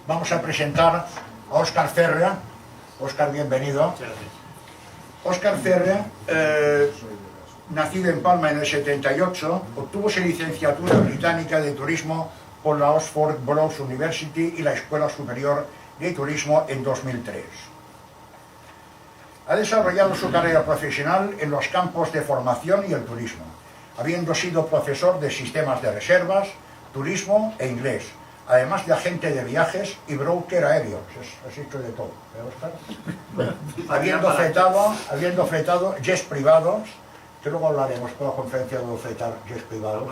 vamos a presentar a Óscar Ferrer. Óscar, bienvenido. Muchas gracias. Óscar Ferrer, nacido en Palma en el 78, obtuvo su licenciatura británica de turismo por la Oxford Brookes University y la Escuela Superior de Turismo en 2003. Ha desarrollado su carrera profesional en los campos de formación y el turismo, habiendo sido profesor de sistemas de reservas, turismo e inglés, además de agente de viajes y broker aéreo. Has hecho de todo, Óscar? habiendo fletado jets privados, que luego hablaremos por la conferencia de fletar jets privados,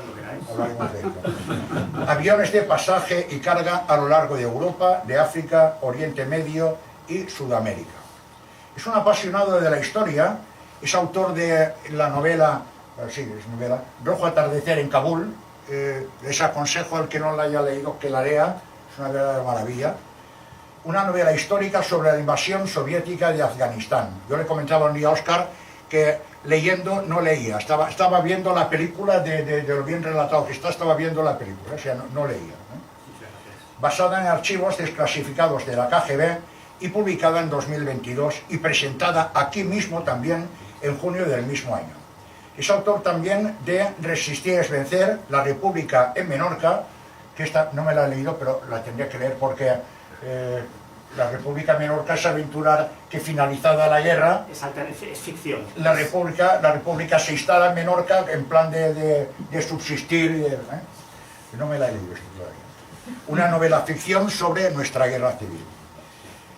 hablaremos de ello. Aviones de pasaje y carga a lo largo de Europa, de África, Oriente Medio y Sudamérica. Es un apasionado de la historia, es autor de la novela, Rojo Atardecer en Kabul. Les aconsejo al que no la haya leído que la lea, es una verdadera maravilla. Una novela histórica sobre la invasión soviética de Afganistán. Yo le comentaba un día a Óscar que leyendo no leía, estaba viendo la película de lo bien relatado que estaba viendo la película, o sea, no leía, ¿no? Basada en archivos desclasificados de la KGB y publicada en 2022 y presentada aquí mismo también en junio del mismo año. Es autor también de Resistir es vencer, La República en Menorca, que esta no me la he leído, pero la tendría que leer porque La República en Menorca es aventurar que finalizada la guerra, Es ficción. la República se instala en Menorca en plan de subsistir. No me la he leído esto todavía. Una novela ficción sobre nuestra guerra civil.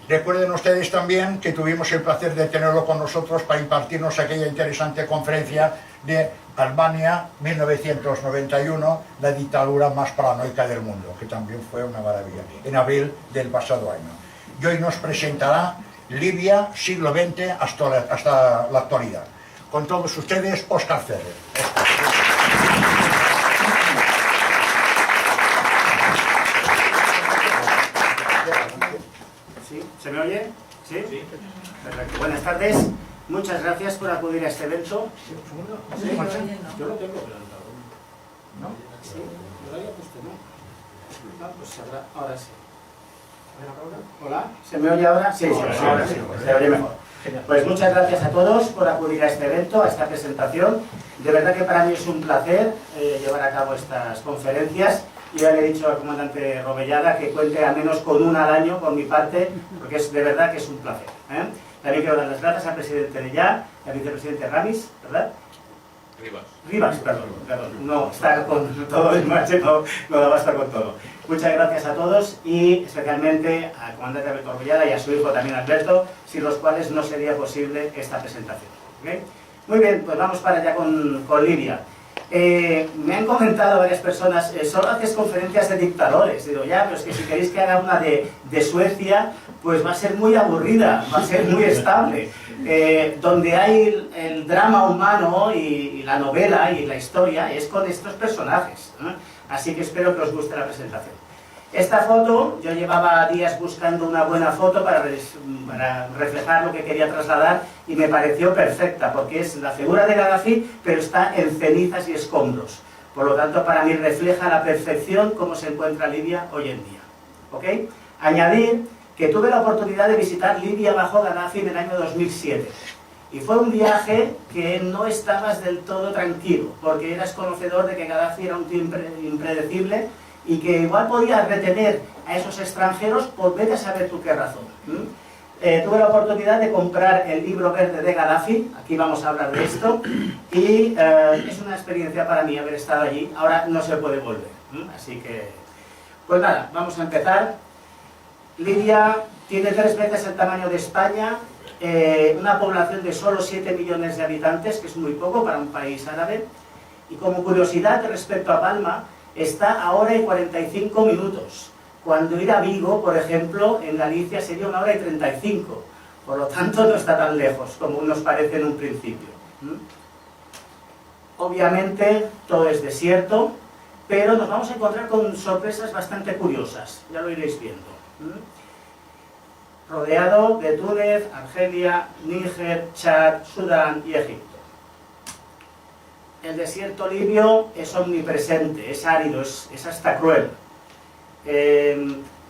Recuerden ustedes también que tuvimos el placer de tenerlo con nosotros para impartirnos aquella interesante conferencia de Albania 1991, la dictadura más paranoica del mundo, que también fue una maravilla, en abril del pasado año. Y hoy nos presentará Libia, siglo XX hasta la actualidad. Con todos ustedes, Óscar Ferrer. ¿Se me oye? ¿Sí? Sí. Perfecto. Buenas tardes. Muchas gracias por acudir a este evento. ¿Sí? Yo lo tengo, pero ¿no? Sí, yo lo había puesto, ¿no? Pues ahora sí. Hola, ¿se me oye ahora? Sí, ahora sí, se oye mejor. Pues muchas gracias a todos por acudir a este evento, a esta presentación. De verdad que para mí es un placer llevar a cabo estas conferencias. Yo ya le he dicho al comandante Rovellada que cuente al menos con una al año por mi parte, porque es de verdad que es un placer. También quiero dar las gracias al presidente de YA, al vicepresidente Ramis, ¿verdad? Rivas, perdón. No, está con todo el marche, no da basta con todo. Muchas gracias a todos y especialmente al comandante Alberto Rovellada y a su hijo también Alberto, sin los cuales no sería posible esta presentación. ¿Okay? Muy bien, pues vamos para allá con Libia. Me han comentado varias personas, solo haces conferencias de dictadores. Digo, ya, pero es que si queréis que haga una de Suecia, pues va a ser muy aburrida, va a ser muy estable. Donde hay el drama humano y la novela y la historia es con estos personajes, ¿no? Así que espero que os guste la presentación. Esta foto, yo llevaba días buscando una buena foto para reflejar lo que quería trasladar y me pareció perfecta, porque es la figura de Gaddafi, pero está en cenizas y escombros. Por lo tanto, para mí refleja a la perfección cómo se encuentra Libia hoy en día. ¿Ok? Añadir que tuve la oportunidad de visitar Libia bajo Gaddafi en el año 2007. Y fue un viaje que no estabas del todo tranquilo, porque eras conocedor de que Gaddafi era un tío impredecible, y que igual podía retener a esos extranjeros por vete a saber tú qué razón. Tuve la oportunidad de comprar el libro verde de Gaddafi, aquí vamos a hablar de esto, y es una experiencia para mí haber estado allí, ahora no se puede volver. Así que, pues nada, vamos a empezar. Libia tiene 3 veces el tamaño de España, una población de solo 7 millones de habitantes, que es muy poco para un país árabe, y como curiosidad respecto a Palma, está a 1 hora y 45 minutos, cuando ir a Vigo, por ejemplo, en Galicia sería 1 hora y 35, por lo tanto no está tan lejos como nos parece en un principio. Obviamente todo es desierto, pero nos vamos a encontrar con sorpresas bastante curiosas, ya lo iréis viendo. Rodeado de Túnez, Argelia, Níger, Chad, Sudán y Egipto. El desierto libio es omnipresente, es árido, es hasta cruel.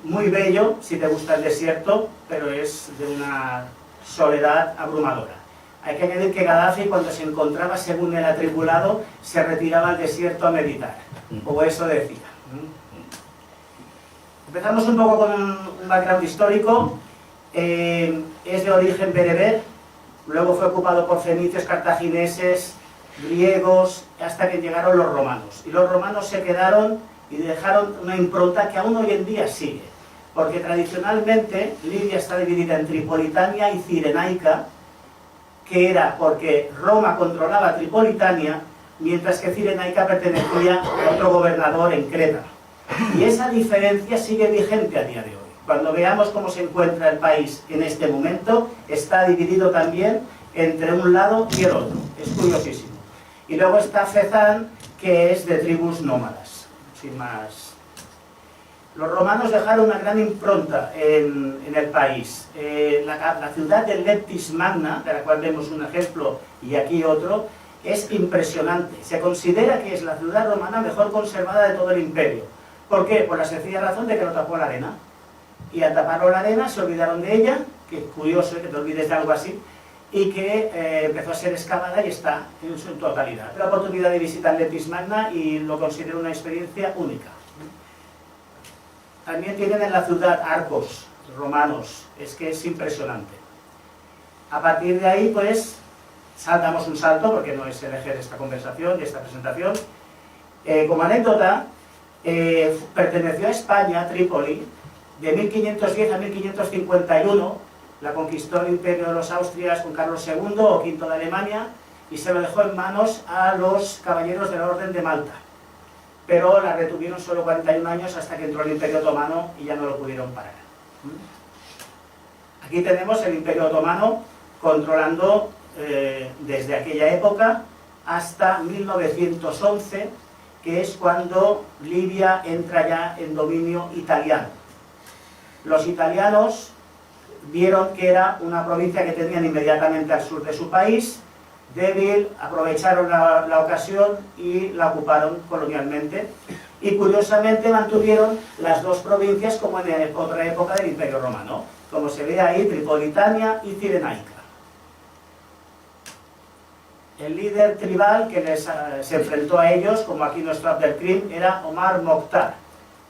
muy bello si te gusta el desierto, pero es de una soledad abrumadora. Hay que añadir que Gaddafi, cuando se encontraba, según el atribulado, se retiraba al desierto a meditar, o eso decía. Empezamos un poco con un background histórico. Es de origen bereber, luego fue ocupado por fenicios, cartagineses, griegos, hasta que llegaron los romanos. Y los romanos se quedaron y dejaron una impronta que aún hoy en día sigue. Porque tradicionalmente Libia está dividida en Tripolitania y Cirenaica, que era porque Roma controlaba Tripolitania, mientras que Cirenaica pertenecía a otro gobernador en Creta. Y esa diferencia sigue vigente a día de hoy. Cuando veamos cómo se encuentra el país en este momento, está dividido también entre un lado y el otro. Es curiosísimo. Y luego está Fezán, que es de tribus nómadas, sin más. Los romanos dejaron una gran impronta en el país. La ciudad de Leptis Magna, de la cual vemos un ejemplo y aquí otro, es impresionante. Se considera que es la ciudad romana mejor conservada de todo el imperio. ¿Por qué? Por la sencilla razón de que lo tapó la arena. Y al taparlo la arena se olvidaron de ella, que es curioso que te olvides de algo así, y que empezó a ser excavada y está en su totalidad. Tuve la oportunidad de visitar Leptis Magna y lo considero una experiencia única. También tienen en la ciudad arcos romanos, es que es impresionante. A partir de ahí, pues, damos un salto, porque no es el eje de esta conversación, de esta presentación. Como anécdota, perteneció a España, a Trípoli, de 1510 a 1551, la conquistó el imperio de los Austrias con Carlos II o V de Alemania, y se lo dejó en manos a los caballeros de la Orden de Malta. Pero la retuvieron solo 41 años hasta que entró el Imperio Otomano y ya no lo pudieron parar. Aquí tenemos el Imperio Otomano controlando desde aquella época hasta 1911, que es cuando Libia entra ya en dominio italiano. Los italianos vieron que era una provincia que tenían inmediatamente al sur de su país, débil, aprovecharon la ocasión y la ocuparon colonialmente. Y curiosamente mantuvieron las dos provincias como en otra época del Imperio Romano, como se ve ahí, Tripolitania y Cirenaica. El líder tribal que se enfrentó a ellos, como aquí nuestro Abdelkrim, era Omar Mokhtar.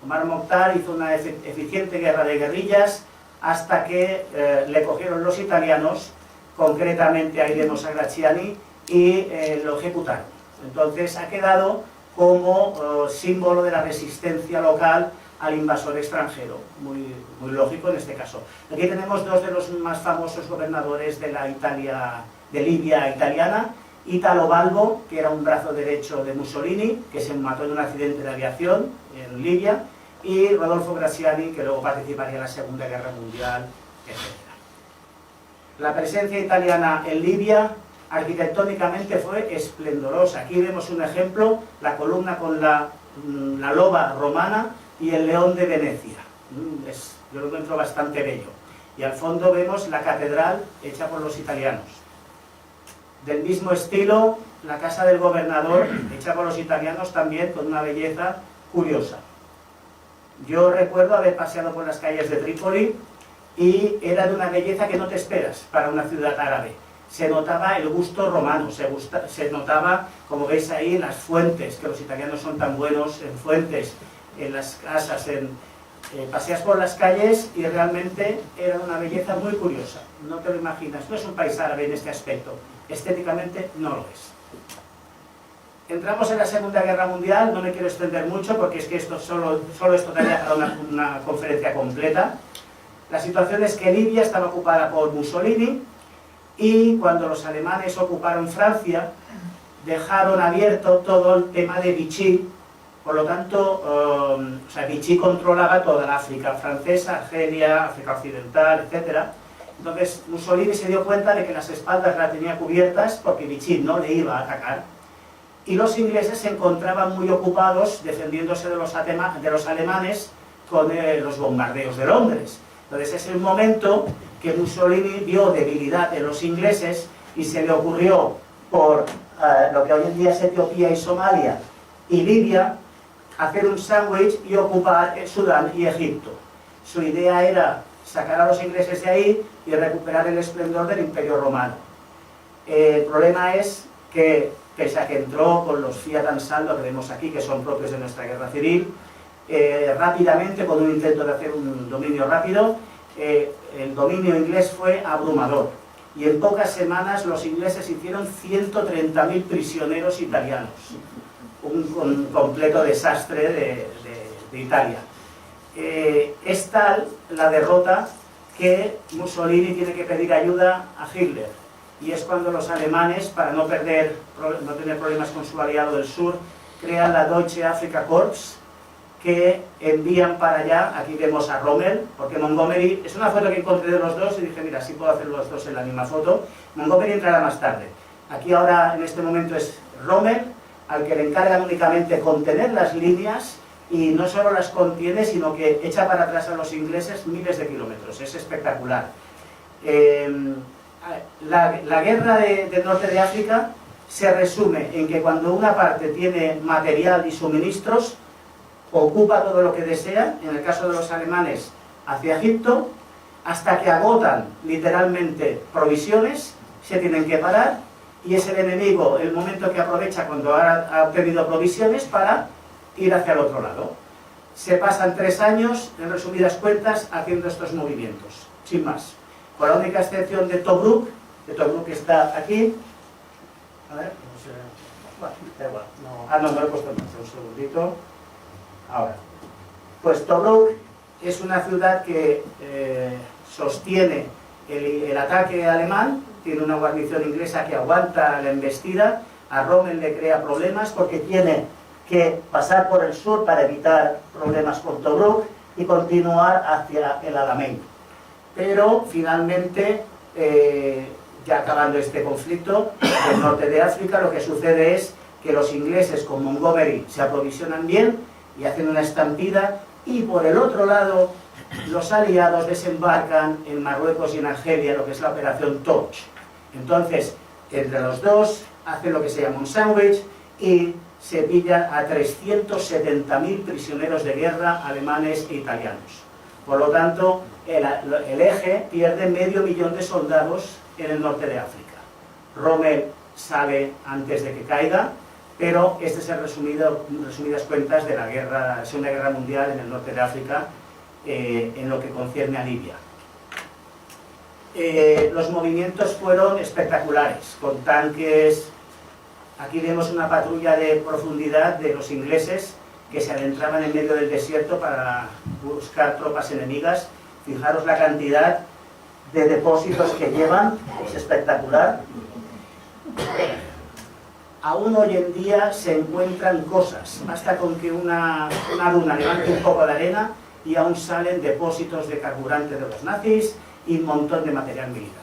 Omar Mokhtar hizo una eficiente guerra de guerrillas hasta que le cogieron los italianos, concretamente a Irene Graziani, y lo ejecutaron. Entonces ha quedado como símbolo de la resistencia local al invasor extranjero, muy lógico en este caso. Aquí tenemos dos de los más famosos gobernadores de la Libia italiana, Italo Balbo, que era un brazo derecho de Mussolini, que se mató en un accidente de aviación en Libia, y Rodolfo Graziani, que luego participaría en la Segunda Guerra Mundial, etc. La presencia italiana en Libia arquitectónicamente fue esplendorosa. Aquí vemos un ejemplo, la columna con la loba romana y el león de Venecia. Yo lo encuentro bastante bello. Y al fondo vemos la catedral hecha por los italianos. Del mismo estilo, la casa del gobernador, hecha por los italianos también, con una belleza curiosa. Yo recuerdo haber paseado por las calles de Trípoli y era de una belleza que no te esperas para una ciudad árabe. Se notaba el gusto romano, se notaba, como veis ahí, las fuentes, que los italianos son tan buenos en fuentes, en las casas, paseas por las calles y realmente era una belleza muy curiosa. No te lo imaginas, no es un país árabe en este aspecto, estéticamente no lo es. Entramos en la Segunda Guerra Mundial, no me quiero extender mucho porque es que solo esto daría para una conferencia completa. La situación es que Libia estaba ocupada por Mussolini y cuando los alemanes ocuparon Francia dejaron abierto todo el tema de Vichy. Por lo tanto, Vichy controlaba toda la África francesa, Argelia, África Occidental, etc. Entonces Mussolini se dio cuenta de que las espaldas las tenía cubiertas porque Vichy no le iba a atacar. Y los ingleses se encontraban muy ocupados defendiéndose de los alemanes con los bombardeos de Londres. Entonces es el momento que Mussolini vio debilidad en los ingleses y se le ocurrió por lo que hoy en día es Etiopía y Somalia y Libia, hacer un sándwich y ocupar Sudán y Egipto. su idea era sacar a los ingleses de ahí y recuperar el esplendor del Imperio Romano. El problema es que, pese a que entró con los fiat ansaldo que vemos aquí, que son propios de nuestra guerra civil, rápidamente, con un intento de hacer un dominio rápido, el dominio inglés fue abrumador. Y en pocas semanas los ingleses hicieron 130.000 prisioneros italianos. Un completo desastre de Italia. Es tal la derrota que Mussolini tiene que pedir ayuda a Hitler. Y es cuando los alemanes, para no tener problemas con su aliado del sur, crean la Deutsche Afrika Korps, que envían para allá, aquí vemos a Rommel, porque Montgomery, es una foto que encontré de los dos y dije, mira, sí puedo hacer los dos en la misma foto. Montgomery entrará más tarde. Aquí ahora, en este momento, es Rommel, al que le encargan únicamente contener las líneas, y no solo las contiene, sino que echa para atrás a los ingleses miles de kilómetros. Es espectacular. La guerra del norte de África se resume en que cuando una parte tiene material y suministros, ocupa todo lo que desea, en el caso de los alemanes, hacia Egipto, hasta que agotan literalmente provisiones, se tienen que parar, y es el enemigo el momento que aprovecha cuando ha obtenido provisiones para ir hacia el otro lado. Se pasan 3 años, en resumidas cuentas, haciendo estos movimientos, sin más. Con la única excepción de Tobruk está aquí. A ver, no sé. Bueno, da igual. No me lo he puesto en marcha, un segundito. Ahora, pues Tobruk es una ciudad que sostiene el ataque alemán, tiene una guarnición inglesa que aguanta la embestida, a Rommel le crea problemas porque tiene que pasar por el sur para evitar problemas con Tobruk y continuar hacia el Alamein. Pero finalmente, ya acabando este conflicto, en el norte de África lo que sucede es que los ingleses con Montgomery se aprovisionan bien y hacen una estampida, y por el otro lado los aliados desembarcan en Marruecos y en Argelia, lo que es la operación Torch. Entonces, entre los dos hacen lo que se llama un sándwich y se pillan a 370.000 prisioneros de guerra alemanes e italianos. Por lo tanto, el eje pierde 500.000 de soldados en el norte de África. Rommel sale antes de que caiga, pero este es el resumidas cuentas de la Segunda Guerra Mundial en el norte de África, en lo que concierne a Libia. Los movimientos fueron espectaculares, con tanques. Aquí vemos una patrulla de profundidad de los ingleses que se adentraban en medio del desierto para buscar tropas enemigas. Fijaros la cantidad de depósitos que llevan, es espectacular. Aún hoy en día se encuentran cosas, basta con que una duna levante un poco de arena y aún salen depósitos de carburante de los nazis y un montón de material militar.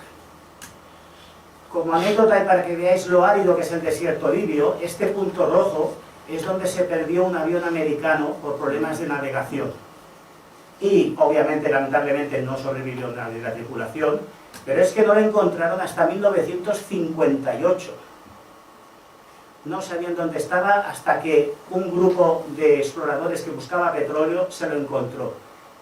Como anécdota y para que veáis lo árido que es el desierto libio, este punto rojo es donde se perdió un avión americano por problemas de navegación. Y obviamente, lamentablemente, no sobrevivió nadie de la tripulación, pero es que no lo encontraron hasta 1958. No sabían dónde estaba hasta que un grupo de exploradores que buscaba petróleo se lo encontró.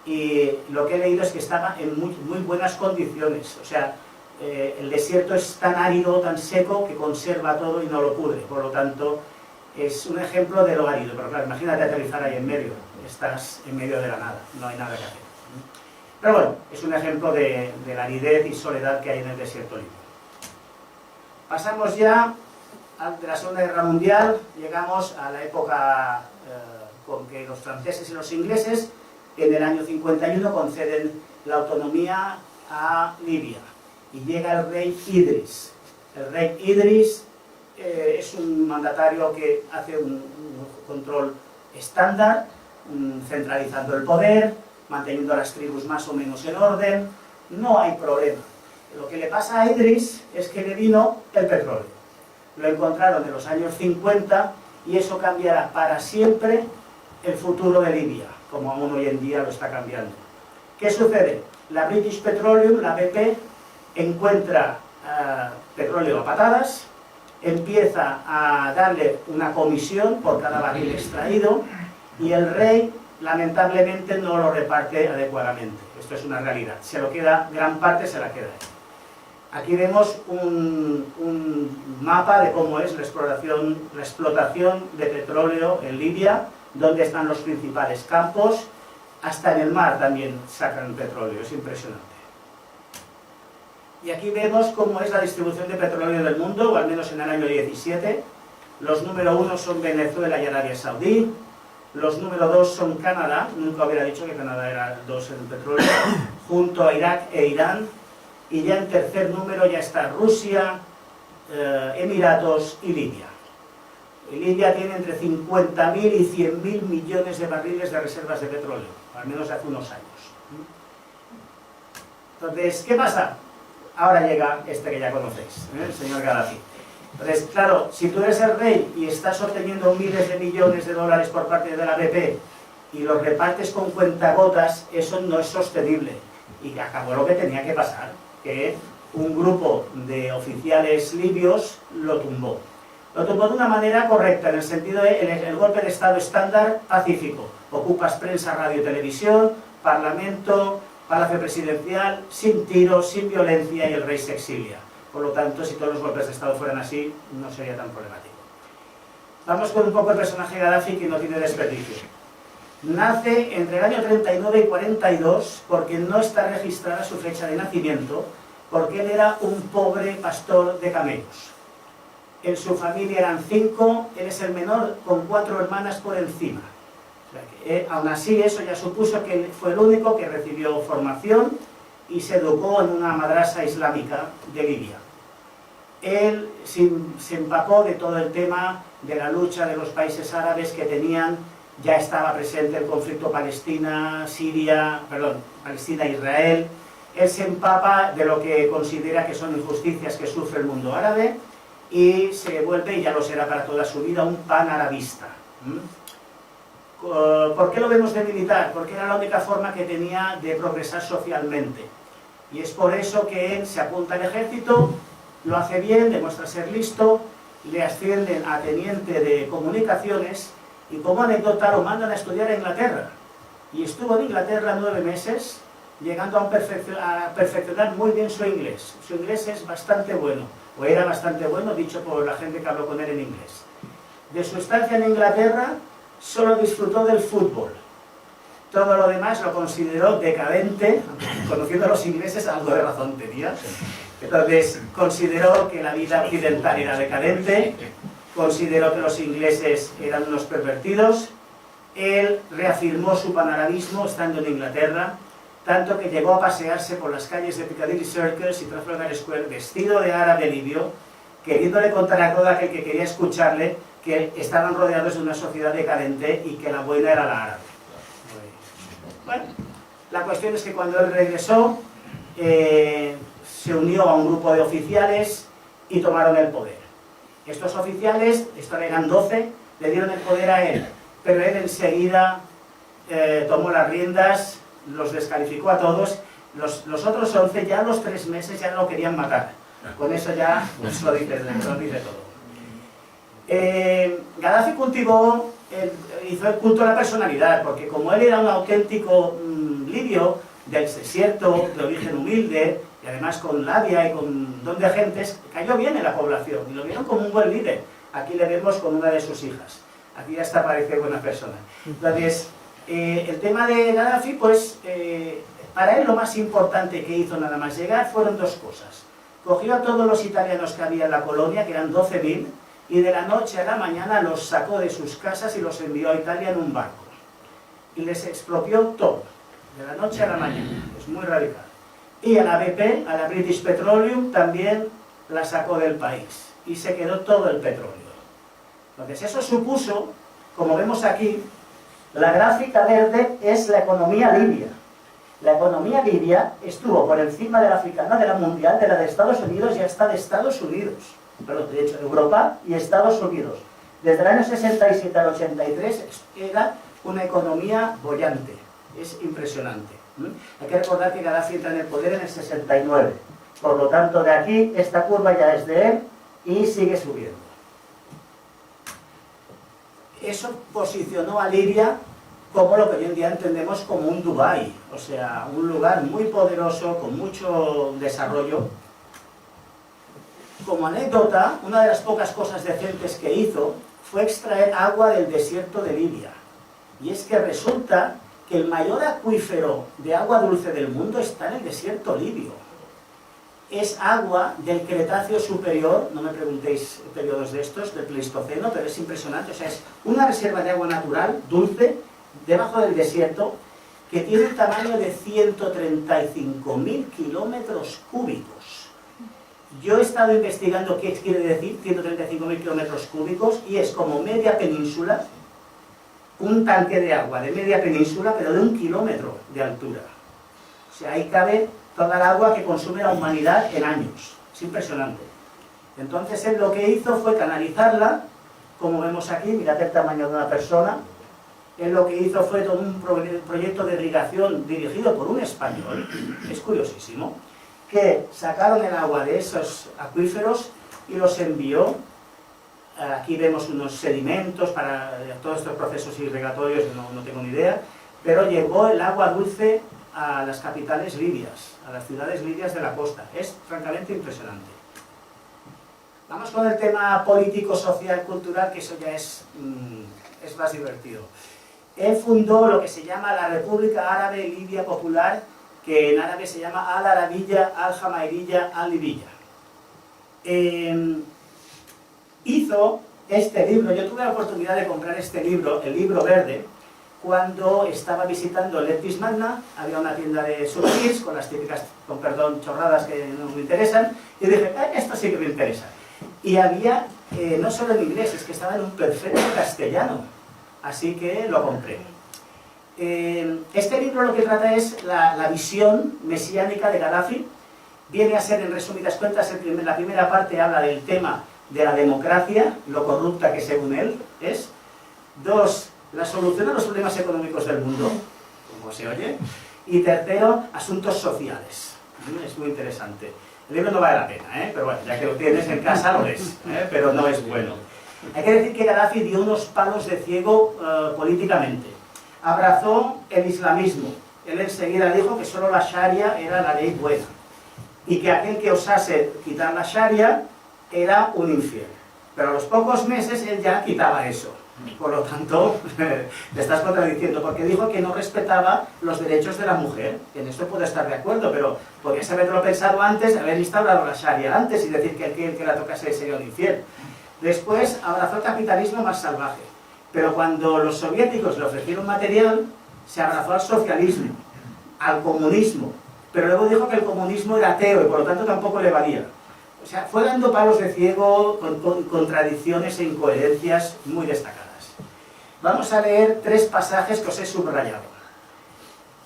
Y lo que he leído es que estaba en muy buenas condiciones. O sea, el desierto es tan árido, tan seco, que conserva todo y no lo pudre. Por lo tanto, es un ejemplo de lo árido. Pero claro, imagínate aterrizar ahí en medio. Estás en medio de la nada, no hay nada que hacer. Pero bueno, es un ejemplo de la aridez y soledad que hay en el desierto libio. Pasamos ya de la Segunda Guerra Mundial, llegamos a la época con que los franceses y los ingleses en el año 51 conceden la autonomía a Libia y llega el rey Idris. El rey Idris es un mandatario que hace un control estándar, centralizando el poder, manteniendo a las tribus más o menos en orden, no hay problema. Lo que le pasa a Idris es que le vino el petróleo. Lo encontraron en los años 50 y eso cambiará para siempre el futuro de Libia, como aún hoy en día lo está cambiando. ¿Qué sucede? La British Petroleum, la BP, encuentra petróleo a patadas, empieza a darle una comisión por cada barril extraído y el rey lamentablemente no lo reparte adecuadamente. Esto es una realidad. Se lo queda, gran parte se la queda él. Aquí vemos un mapa de cómo es la explotación de petróleo en Libia, donde están los principales campos. Hasta en el mar también sacan petróleo, es impresionante. Y aquí vemos cómo es la distribución de petróleo del mundo, o al menos en el año 17. Los número 1 son Venezuela y Arabia Saudí. Los número 2 son Canadá, nunca hubiera dicho que Canadá era 2 en el petróleo, junto a Irak e Irán. Y ya en tercer número ya está Rusia, Emiratos y Libia. Y Libia tiene entre 50.000 y 100.000 millones de barriles de reservas de petróleo, al menos hace unos años. Entonces, ¿qué pasa? Ahora llega este que ya conocéis, el señor Gaddafi. Entonces, claro, si tú eres el rey y estás obteniendo miles de millones de dólares por parte de la BP y los repartes con cuentagotas, eso no es sostenible. Y acabó lo que tenía que pasar, que un grupo de oficiales libios lo tumbó. Lo tumbó de una manera correcta, en el sentido de el golpe de Estado estándar pacífico. Ocupas prensa, radio y televisión, parlamento, palacio presidencial, sin tiros, sin violencia, y el rey se exilia. Por lo tanto, si todos los golpes de Estado fueran así, no sería tan problemático. Vamos con un poco el personaje Gaddafi, que no tiene desperdicio. Nace entre el año 39 y 42 porque no está registrada su fecha de nacimiento, porque él era un pobre pastor de camellos. En su familia eran 5, él es el menor con 4 hermanas por encima. O sea que, aún así, eso ya supuso que él fue el único que recibió formación y se educó en una madrasa islámica de Libia. Él se empapó de todo el tema de la lucha de los países árabes que tenían, ya estaba presente el conflicto Palestina-Israel. Él se empapa de lo que considera que son injusticias que sufre el mundo árabe y se vuelve, y ya lo será para toda su vida, un panarabista. ¿Por qué lo vemos de militar? Porque era la única forma que tenía de progresar socialmente. Y es por eso que él se apunta al ejército, lo hace bien, demuestra ser listo, le ascienden a teniente de comunicaciones y, como anécdota, lo mandan a estudiar a Inglaterra. Y estuvo en Inglaterra 9 meses, llegando a perfeccionar muy bien su inglés. Su inglés es bastante bueno, o era bastante bueno, dicho por la gente que habló con él en inglés. De su estancia en Inglaterra, solo disfrutó del fútbol. Todo lo demás lo consideró decadente, conociendo a los ingleses, algo de razón tenía. Entonces, consideró que la vida occidental era decadente, consideró que los ingleses eran unos pervertidos. Él reafirmó su panarabismo estando en Inglaterra, tanto que llegó a pasearse por las calles de Piccadilly Circus y Trafalgar Square vestido de árabe libio, queriéndole contar a todo aquel que quería escucharle que estaban rodeados de una sociedad decadente y que la buena era la árabe. Bueno, la cuestión es que cuando él regresó, se unió a un grupo de oficiales y tomaron el poder. Estos oficiales, estos eran 12, le dieron el poder a él, pero él enseguida tomó las riendas, los descalificó a todos. Los otros 11 ya a los 3 meses ya lo querían matar. Con eso ya pues, lo dice todo. Gaddafi hizo el culto a la personalidad, porque como él era un auténtico libio del desierto, de origen humilde, y además con labia y con don de gentes, cayó bien en la población y lo vieron como un buen líder. Aquí le vemos con una de sus hijas. Aquí ya está, parece buena persona. Entonces, el tema de Gaddafi, pues, para él lo más importante que hizo nada más llegar fueron 2 cosas. Cogió a todos los italianos que había en la colonia, que eran 12.000, y de la noche a la mañana los sacó de sus casas y los envió a Italia en un barco. Y les expropió todo, de la noche a la mañana. Es muy radical. Y a la BP, a la British Petroleum, también la sacó del país. Y se quedó todo el petróleo. Entonces eso supuso, como vemos aquí, la gráfica verde es la economía libia. La economía libia estuvo por encima de la africana, de la mundial, de la de Estados Unidos y hasta de Estados Unidos. Perdón, de hecho, Europa y Estados Unidos. Desde el año 67 al 83 era una economía bollante. Es impresionante. Hay que recordar que Gaddafi entra en el poder en el 69. Por lo tanto, de aquí, esta curva ya es de él y sigue subiendo. Eso posicionó a Libia como lo que hoy en día entendemos como un Dubái, o sea, un lugar muy poderoso, con mucho desarrollo. Como anécdota, una de las pocas cosas decentes que hizo fue extraer agua del desierto de Libia. Y es que resulta que el mayor acuífero de agua dulce del mundo está en el desierto libio. Es agua del Cretáceo superior, no me preguntéis periodos de estos, del Pleistoceno, pero es impresionante. O sea, es una reserva de agua natural, dulce, debajo del desierto, que tiene un tamaño de 135.000 kilómetros cúbicos. Yo he estado investigando qué quiere decir 135.000 kilómetros cúbicos, y es como media península, un tanque de agua de media península, pero de 1 kilómetro de altura. O sea, ahí cabe toda el agua que consume la humanidad en años. Es impresionante. Entonces él lo que hizo fue canalizarla, como vemos aquí, mirad el tamaño de una persona. Él lo que hizo fue todo un proyecto de irrigación dirigido por un español, es curiosísimo, que sacaron el agua de esos acuíferos y los envió. Aquí vemos unos sedimentos para todos estos procesos irrigatorios, no tengo ni idea, pero llegó el agua dulce a las capitales libias, a las ciudades libias de la costa. Es francamente impresionante. Vamos con el tema político, social, cultural, que eso ya es más divertido. Él fundó lo que se llama la República Árabe Libia Popular, que en árabe se llama Al-Arabiyya, Al-Jamairiyya, Al-Libiyya. Hizo este libro, yo tuve la oportunidad de comprar este libro, el libro verde, cuando estaba visitando Leptis Magna. Había una tienda de souvenirs con las típicas, con perdón, chorradas que no me interesan, y dije, esto sí que me interesa. Y había, no solo en inglés, es que estaba en un perfecto castellano, así que lo compré. Este libro lo que trata es la visión mesiánica de Gaddafi. Viene a ser, en resumidas cuentas, la primera parte habla del tema de la democracia, lo corrupta que según él es. 2, la solución a los problemas económicos del mundo, como se oye. Y tercero, asuntos sociales. Es muy interesante. El libro no vale la pena, pero bueno, ya que lo tienes en casa lo ves, pero no es bueno. Hay que decir que Gaddafi dio unos palos de ciego políticamente. Abrazó el islamismo. Él enseguida dijo que solo la Sharia era la ley buena. Y que aquel que osase quitar la Sharia era un infiel. Pero a los pocos meses él ya quitaba eso. Por lo tanto, le estás contradiciendo, porque dijo que no respetaba los derechos de la mujer. En esto puedo estar de acuerdo, pero podrías haberlo pensado antes, haber instaurado la Sharia antes y decir que aquel que la tocase sería un infiel. Después abrazó el capitalismo más salvaje. Pero cuando los soviéticos le ofrecieron material, se abrazó al socialismo, al comunismo. Pero luego dijo que el comunismo era ateo y por lo tanto tampoco le valía. O sea, fue dando palos de ciego con contradicciones e incoherencias muy destacadas. Vamos a leer 3 pasajes que os he subrayado.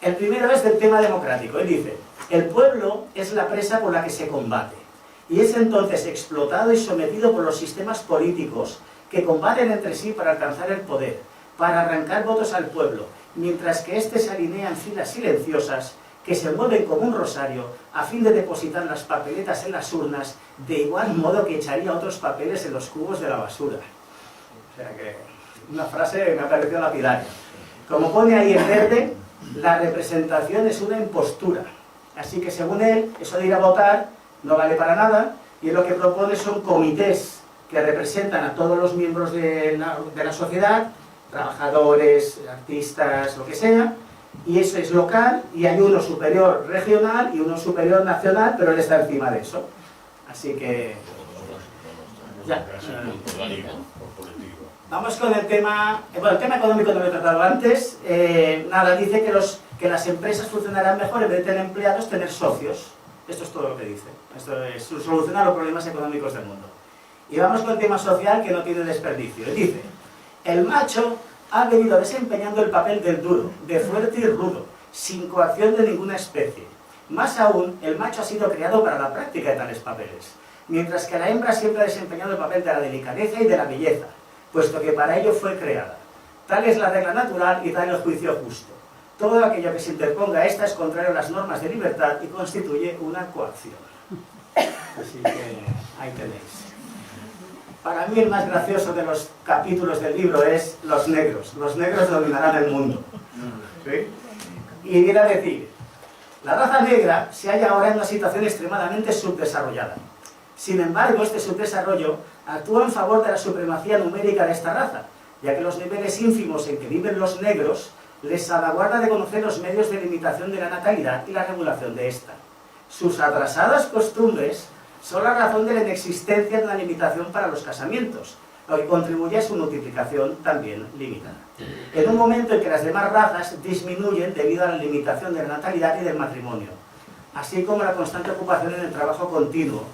El primero es del tema democrático. Él dice, el pueblo es la presa por la que se combate, y es entonces explotado y sometido por los sistemas políticos que combaten entre sí para alcanzar el poder, para arrancar votos al pueblo, mientras que éste se alinea en filas silenciosas que se mueven como un rosario a fin de depositar las papeletas en las urnas, de igual modo que echaría otros papeles en los cubos de la basura. O sea que, una frase que me ha parecido lapidaria. Como pone ahí en verde, la representación es una impostura. Así que según él, eso de ir a votar no vale para nada, y lo que propone son comités que representan a todos los miembros de la sociedad, trabajadores, artistas, lo que sea, y eso es local, y hay uno superior regional y uno superior nacional, pero él está encima de eso. Así que... ya. Vamos con el tema... Bueno, el tema económico no lo he tratado antes. Nada, dice que las empresas funcionarán mejor en vez de tener empleados, tener socios. Esto es todo lo que dice. Esto es solucionar los problemas económicos del mundo. Y vamos con el tema social, que no tiene desperdicio. Él dice, el macho ha venido desempeñando el papel del duro, de fuerte y rudo, sin coacción de ninguna especie. Más aún, el macho ha sido creado para la práctica de tales papeles, mientras que la hembra siempre ha desempeñado el papel de la delicadeza y de la belleza, puesto que para ello fue creada. Tal es la regla natural y tal el juicio justo. Todo aquello que se interponga a esta es contrario a las normas de libertad y constituye una coacción. Así que ahí tenéis. Para mí el más gracioso de los capítulos del libro es los negros. Los negros dominarán el mundo. ¿Sí? Y viene a decir, la raza negra se halla ahora en una situación extremadamente subdesarrollada. Sin embargo, este subdesarrollo actúa en favor de la supremacía numérica de esta raza, ya que los niveles ínfimos en que viven los negros les salvaguarda de conocer los medios de limitación de la natalidad y la regulación de esta. Sus atrasadas costumbres son la razón de la inexistencia de una limitación para los casamientos, lo que contribuye a su multiplicación también limitada. En un momento en que las demás razas disminuyen debido a la limitación de la natalidad y del matrimonio, así como la constante ocupación en el trabajo continuo,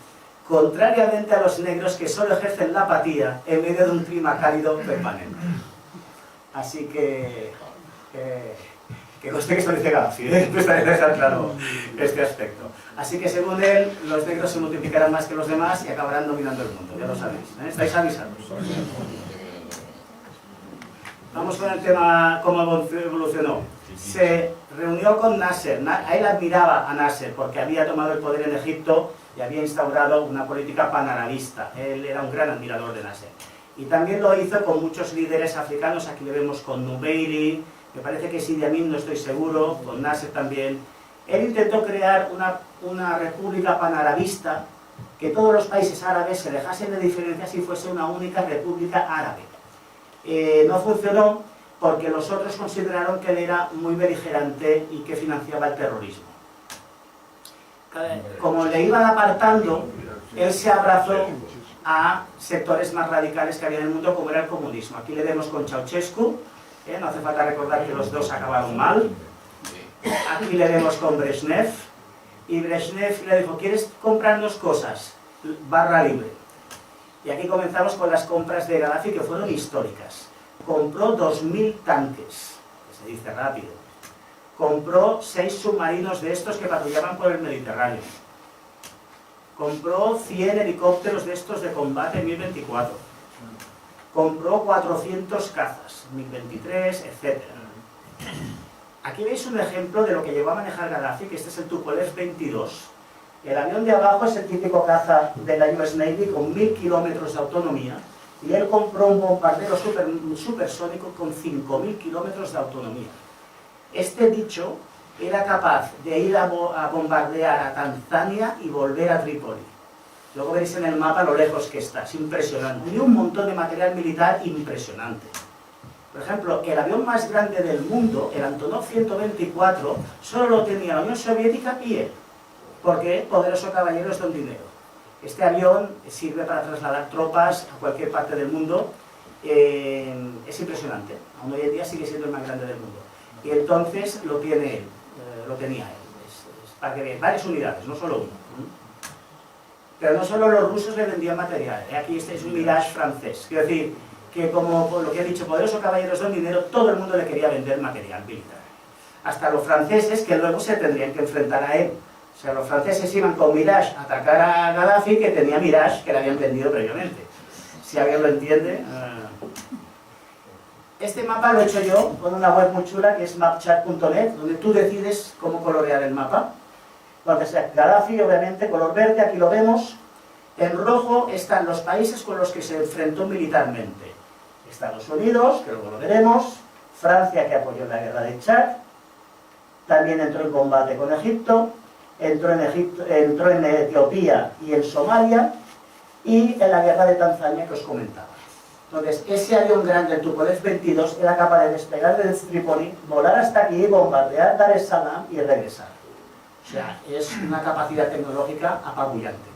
contrariamente a los negros que solo ejercen la apatía en medio de un clima cálido permanente. Así que conste que esto dice Gaddafi, me gustaría dejar claro este aspecto. Así que según él, los negros se multiplicarán más que los demás y acabarán dominando el mundo, ya lo sabéis, ¿eh? Estáis avisados. Vamos con el tema cómo evolucionó. Se reunió con Nasser, a él admiraba a Nasser porque había tomado el poder en Egipto y había instaurado una política panarabista. Él era un gran admirador de Nasser. Y también lo hizo con muchos líderes africanos, aquí le vemos con Nubeiri, me parece que Idi Amin, no estoy seguro, con Nasser también. Él intentó crear una república panarabista, que todos los países árabes se dejasen de diferencias y fuese una única república árabe. No funcionó porque los otros consideraron que él era muy beligerante y que financiaba el terrorismo. Como le iban apartando, él se abrazó a sectores más radicales que había en el mundo, como era el comunismo. Aquí le vemos con Ceausescu, no hace falta recordar que los dos acabaron mal. Aquí le vemos con Brezhnev, y Brezhnev le dijo, ¿quieres comprarnos cosas? Barra libre. Y aquí comenzamos con las compras de Gaddafi, que fueron históricas. Compró 2000 tanques, que se dice rápido. Compró 6 submarinos de estos que patrullaban por el Mediterráneo. Compró 100 helicópteros de estos de combate MiG-24. Compró 400 cazas, MiG-23, etc. Aquí veis un ejemplo de lo que llegó a manejar Gaddafi, que este es el Tupolev 22. El avión de abajo es el típico caza de la US Navy con 1000 kilómetros de autonomía, y él compró un bombardero supersónico con 5000 kilómetros de autonomía. Este bicho era capaz de ir a bombardear a Tanzania y volver a Trípoli. Luego veréis en el mapa lo lejos que está, es impresionante. Y un montón de material militar impresionante. Por ejemplo, el avión más grande del mundo, el Antonov 124, solo lo tenía la Unión Soviética y él, porque poderoso caballero es don dinero. Este avión sirve para trasladar tropas a cualquier parte del mundo, es impresionante. Aún hoy en día sigue siendo el más grande del mundo. Y entonces lo tiene él, lo tenía él. Para que veáis, varias unidades, no solo uno. Pero no solo los rusos le vendían material, aquí este es un Mirage francés. Quiero decir, que como lo que he dicho, poderoso caballeros don dinero, todo el mundo le quería vender material militar. Hasta los franceses, que luego se tendrían que enfrentar a él. O sea, los franceses iban con Mirage a atacar a Gaddafi, que tenía Mirage, que le habían vendido previamente. Si alguien lo entiende. Este mapa lo he hecho yo con una web muy chula, que es mapchat.net, donde tú decides cómo colorear el mapa. Entonces, Gaddafi, obviamente, color verde, aquí lo vemos. En rojo están los países con los que se enfrentó militarmente. Estados Unidos, que luego lo veremos, Francia, que apoyó la guerra de Chad, también entró en combate con Egipto, entró en Etiopía y en Somalia, y en la guerra de Tanzania que os comentaba. Entonces, ese avión grande, el Tupolev 22, era capaz de despegar desde Trípoli, volar hasta aquí, bombardear Dar es Salaam y regresar. O sea, es una capacidad tecnológica apabullante.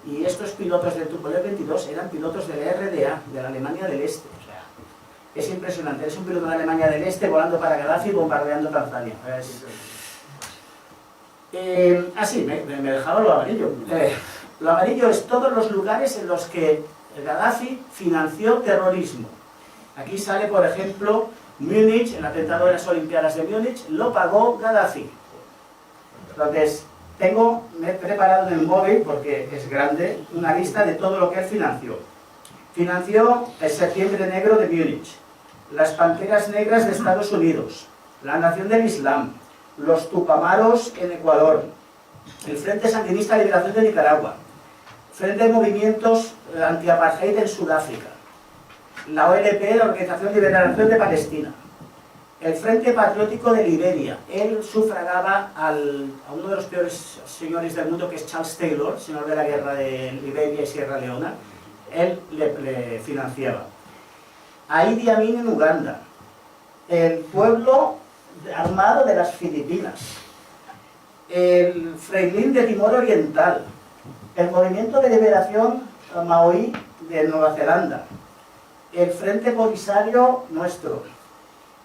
Y estos pilotos del Tupolev 22 eran pilotos de la RDA, de la Alemania del Este. O sea, es impresionante. Es un piloto de la Alemania del Este volando para Gaddafi y bombardeando Tanzania. Sí, me dejaba lo amarillo. Lo amarillo es todos los lugares en los que Gaddafi financió terrorismo. Aquí sale, por ejemplo, Múnich, el atentado de las Olimpiadas de Múnich, lo pagó Gaddafi. Entonces, me he preparado en el móvil, porque es grande, una lista de todo lo que él financió. Financió el Septiembre Negro de Múnich, las Panteras Negras de Estados Unidos, la Nación del Islam, los Tupamaros en Ecuador, el Frente Sandinista de Liberación de Nicaragua, Frente de Movimientos Anti-Apartheid en Sudáfrica, la OLP, la Organización de Liberación de Palestina, el Frente Patriótico de Liberia. Él sufragaba a uno de los peores señores del mundo, que es Charles Taylor, señor de la guerra de Liberia y Sierra Leona. Él le financiaba. A Idi Amin en Uganda, el pueblo armado de las Filipinas, el Freilin de Timor Oriental, el Movimiento de Liberación Maorí de Nueva Zelanda, el Frente Polisario nuestro,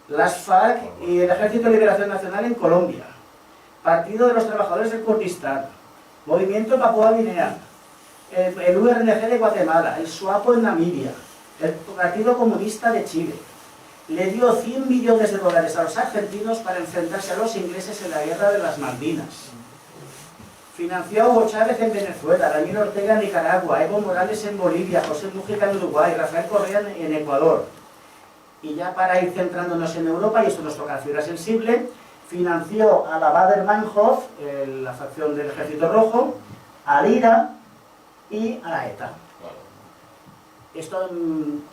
las FARC y el Ejército de Liberación Nacional en Colombia, Partido de los Trabajadores del Kurdistán, Movimiento Papúa Guinea, el URNG de Guatemala, el SWAPO en Namibia, el Partido Comunista de Chile. Le dio 100 millones de dólares a los argentinos para enfrentarse a los ingleses en la guerra de las Malvinas. Financió a Hugo Chávez en Venezuela, Daniel Ortega en Nicaragua, Evo Morales en Bolivia, José Mújica en Uruguay, Rafael Correa en Ecuador. Y ya para ir centrándonos en Europa, y esto nos toca la fibra sensible, financió a la Baader-Meinhof, la facción del Ejército Rojo, al IRA y a la ETA. Esto,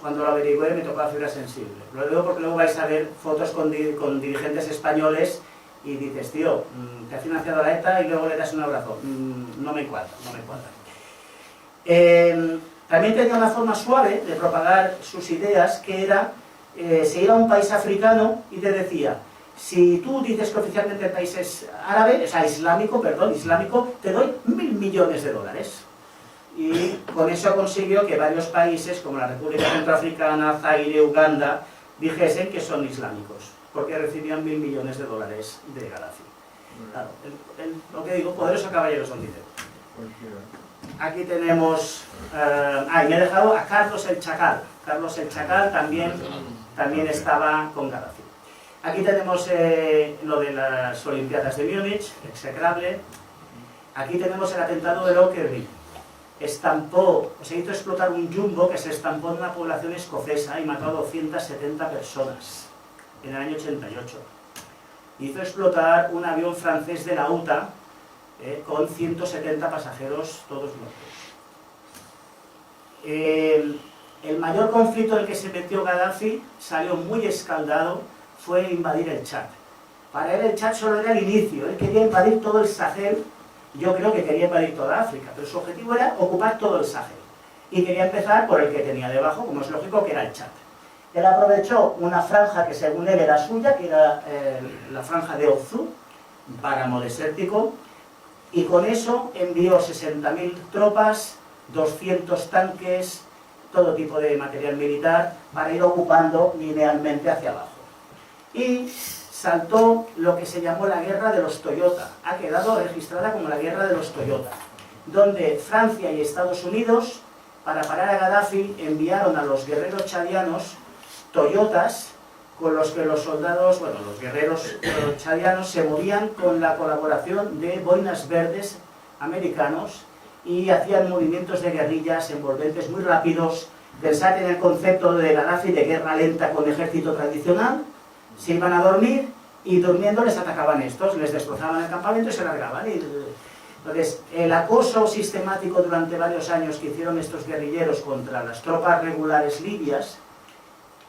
cuando lo averigüé, me tocó la fibra sensible. Lo digo porque luego vais a ver fotos con dirigentes españoles y dices, tío, te ha financiado la ETA y luego le das un abrazo. No me cuadra, no me cuadra. También tenía una forma suave de propagar sus ideas, que era, se iba a un país africano y te decía, si tú dices que oficialmente el país es árabe, o sea, islámico, te doy 1.000 millones de dólares. Y con eso consiguió que varios países, como la República Centroafricana, Zaire, Uganda, dijesen que son islámicos, porque recibían 1.000 millones de dólares de Gaddafi. Claro, lo que digo, poderoso caballero son dinero. Aquí tenemos, y me he dejado a Carlos el Chacal. Carlos el Chacal también estaba con Gaddafi. Aquí tenemos lo de las Olimpiadas de Múnich, execrable. Aquí tenemos el atentado de Lockerbie. Se hizo explotar un jumbo que se estampó en una población escocesa y mató a 270 personas en el año 88. Hizo explotar un avión francés de la UTA con 170 pasajeros, todos muertos. El mayor conflicto en el que se metió Gaddafi salió muy escaldado, fue invadir el Chad. Para él el Chad solo era el inicio, él quería invadir todo el Sahel. Yo creo que quería invadir toda África, pero su objetivo era ocupar todo el Sahel. Y quería empezar por el que tenía debajo, como es lógico, que era el Chad. Él aprovechó una franja que según él era suya, que era la franja de Ozu, un páramo desértico, y con eso envió 60.000 tropas, 200 tanques, todo tipo de material militar, para ir ocupando linealmente hacia abajo. Y saltó lo que se llamó la Guerra de los Toyota. Ha quedado registrada como la Guerra de los Toyota, donde Francia y Estados Unidos, para parar a Gaddafi, enviaron a los guerreros chadianos Toyotas, con los que los soldados, los guerreros chadianos se movían con la colaboración de boinas verdes americanos y hacían movimientos de guerrillas envolventes muy rápidos. Pensad en el concepto de Gaddafi de guerra lenta con ejército tradicional. Se iban a dormir y durmiendo les atacaban estos, les destrozaban el campamento y se largaban. Entonces, el acoso sistemático durante varios años que hicieron estos guerrilleros contra las tropas regulares libias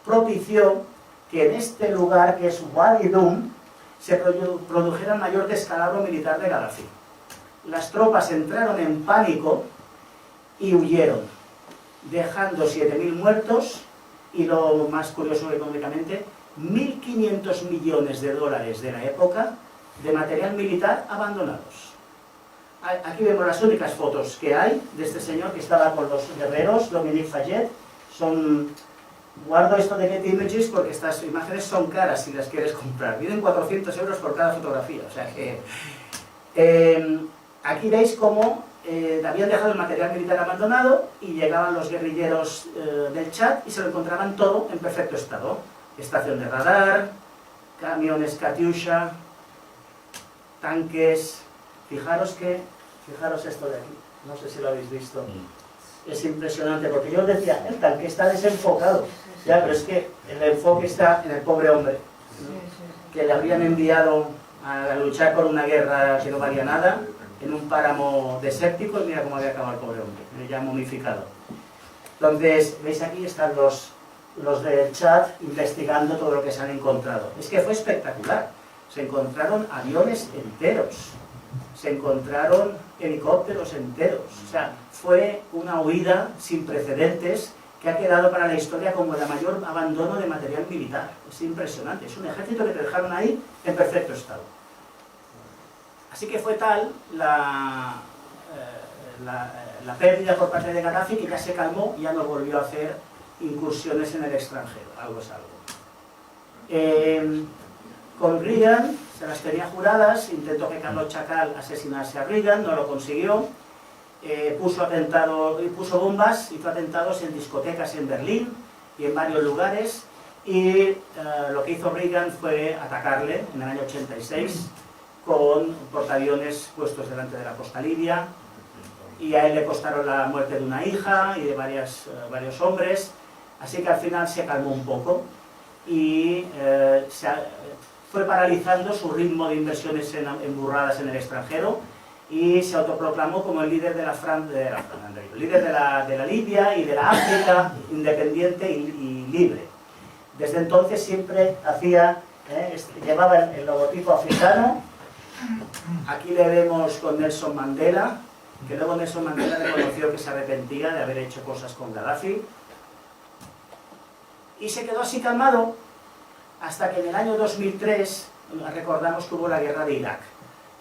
propició que en este lugar, que es Wadi Dum, se produjera mayor descalabro militar de Gaddafi. Las tropas entraron en pánico y huyeron, dejando 7.000 muertos y, lo más curioso económicamente, 1.500 millones de dólares de la época de material militar abandonados. Aquí vemos las únicas fotos que hay de este señor que estaba con los guerreros, Dominique Fayet. Guardo esto de Getty Images porque estas imágenes son caras si las quieres comprar. Vienen 400 euros por cada fotografía. O sea que aquí veis cómo habían dejado el material militar abandonado y llegaban los guerrilleros del Chad y se lo encontraban todo en perfecto estado. Estación de radar, camiones Katyusha, tanques. Fijaros esto de aquí, no sé si lo habéis visto. Es impresionante, porque yo os decía, el tanque está desenfocado. Ya, pero es que el enfoque está en el pobre hombre, que le habrían enviado a luchar por una guerra que no valía nada. en un páramo desértico, y mira cómo había acabado el pobre hombre, ya momificado. Entonces, veis aquí están los del chat investigando todo lo que se han encontrado. Es que fue espectacular. Se encontraron aviones enteros, se encontraron helicópteros enteros. O sea, fue una huida sin precedentes que ha quedado para la historia como el mayor abandono de material militar. Es impresionante. Es un ejército que te dejaron ahí en perfecto estado. Así que fue tal la pérdida por parte de Gaddafi que ya se calmó y ya no volvió a hacer incursiones en el extranjero. Algo es algo. Con Reagan se las tenía juradas, intentó que Carlos Chacal asesinase a Reagan, no lo consiguió. Puso bombas, hizo atentados en discotecas en Berlín y en varios lugares, y lo que hizo Reagan fue atacarle en el año 86 con portaaviones puestos delante de la costa libia, y a él le costaron la muerte de una hija y de varios hombres, así que al final se calmó un poco y fue paralizando su ritmo de inversiones en burradas en el extranjero, y se autoproclamó como el líder de la Libia y de la África independiente y libre. Desde entonces siempre llevaba el logotipo africano. Aquí le vemos con Nelson Mandela, que luego Nelson Mandela reconoció que se arrepentía de haber hecho cosas con Gaddafi, y se quedó así calmado hasta que en el año 2003 recordamos que hubo la guerra de Irak.